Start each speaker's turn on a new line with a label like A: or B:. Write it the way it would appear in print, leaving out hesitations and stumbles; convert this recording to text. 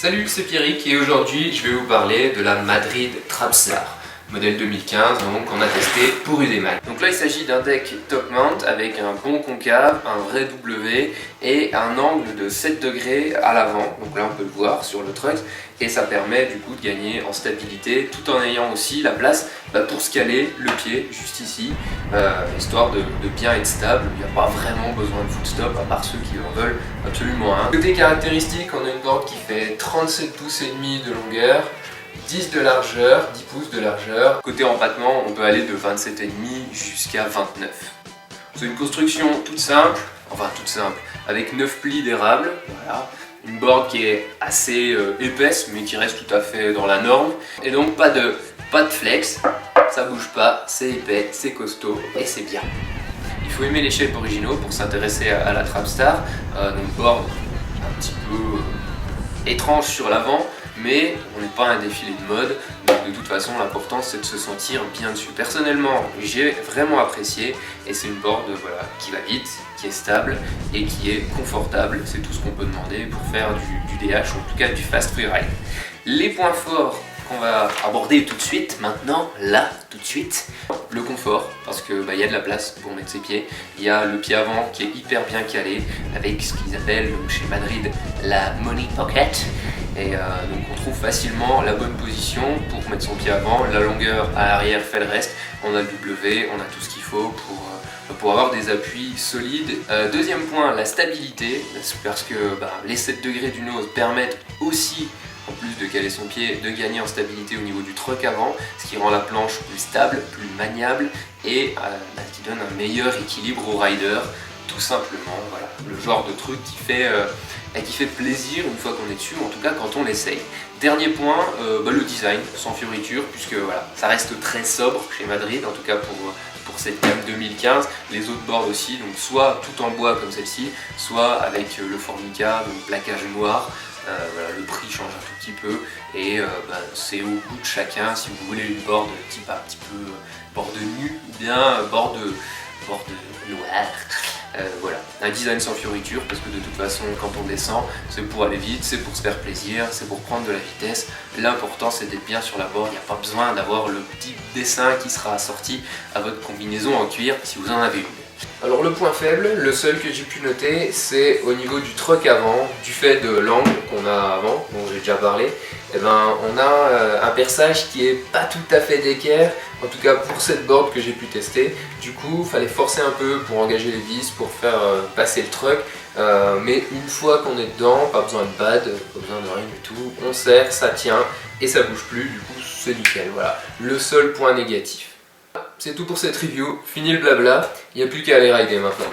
A: Salut, c'est Pierrick et aujourd'hui je vais vous parler de la Madrid Trapstar modèle 2015 donc qu'on a testé pour Udeman. Donc là il s'agit d'un deck top mount avec un bon concave, un vrai W et un angle de 7 degrés à l'avant, donc là on peut le voir sur le truck, et ça permet du coup de gagner en stabilité tout en ayant aussi la place pour se caler le pied juste ici, histoire de bien être stable. Il n'y a pas vraiment besoin de footstop à part ceux qui en veulent absolument un. Côté caractéristique, on a une board qui fait 37 pouces et demi de longueur, 10 de largeur, 10 pouces de largeur. Côté empattement, on peut aller de 27,5 jusqu'à 29. C'est une construction toute simple, avec 9 plis d'érable. Voilà. Une board qui est assez épaisse, mais qui reste tout à fait dans la norme. Et donc pas de flex, ça bouge pas, c'est épais, c'est costaud et c'est bien. Il faut aimer les shapes originaux pour s'intéresser à la Trapstar. Donc board un petit peu étrange sur l'avant, mais on n'est pas un défilé de mode, donc de toute façon l'important c'est de se sentir bien dessus. Personnellement j'ai vraiment apprécié et c'est une board qui va vite, qui est stable et qui est confortable. C'est tout ce qu'on peut demander pour faire du DH ou en tout cas du fast freeride. Les points forts qu'on va aborder tout de suite, maintenant, là, tout de suite. Le confort, parce que y a de la place pour mettre ses pieds. Il y a le pied avant qui est hyper bien calé avec ce qu'ils appellent chez Madrid la money pocket. Et donc on trouve facilement la bonne position pour mettre son pied avant. La longueur à l'arrière fait le reste. On a le W, on a tout ce qu'il faut pour avoir des appuis solides. Deuxième point, la stabilité, parce que les 7 degrés du nose permettent aussi, en plus de caler son pied, de gagner en stabilité au niveau du truck avant, ce qui rend la planche plus stable, plus maniable et qui donne un meilleur équilibre au rider, tout simplement. Voilà, le genre de truc qui fait plaisir une fois qu'on est dessus, ou en tout cas quand on l'essaye. Dernier point, le design, sans fioriture, puisque ça reste très sobre chez Madrid, en tout cas pour cette gamme 2015. Les autres boards aussi, donc soit tout en bois comme celle-ci, soit avec le formica, donc plaquage noir. Le prix change un tout petit peu et c'est au goût de chacun. Si vous voulez une board type un petit peu board nu ou bien board noir. Voilà, un design sans fioriture, parce que de toute façon quand on descend c'est pour aller vite, c'est pour se faire plaisir, c'est pour prendre de la vitesse. L'important c'est d'être bien sur la board, il n'y a pas besoin d'avoir le petit dessin qui sera assorti à votre combinaison en cuir si vous en avez une. Alors le point faible, le seul que j'ai pu noter, c'est au niveau du truck avant, du fait de l'angle qu'on a avant, dont j'ai déjà parlé. On a un perçage qui est pas tout à fait d'équerre, en tout cas pour cette board que j'ai pu tester. Du coup, il fallait forcer un peu pour engager les vis, pour faire passer le truck. Mais une fois qu'on est dedans, pas besoin de bad, pas besoin de rien du tout. On serre, ça tient et ça bouge plus, du coup c'est nickel. Voilà, le seul point négatif. C'est tout pour cette review, fini le blabla, il n'y a plus qu'à aller rider maintenant.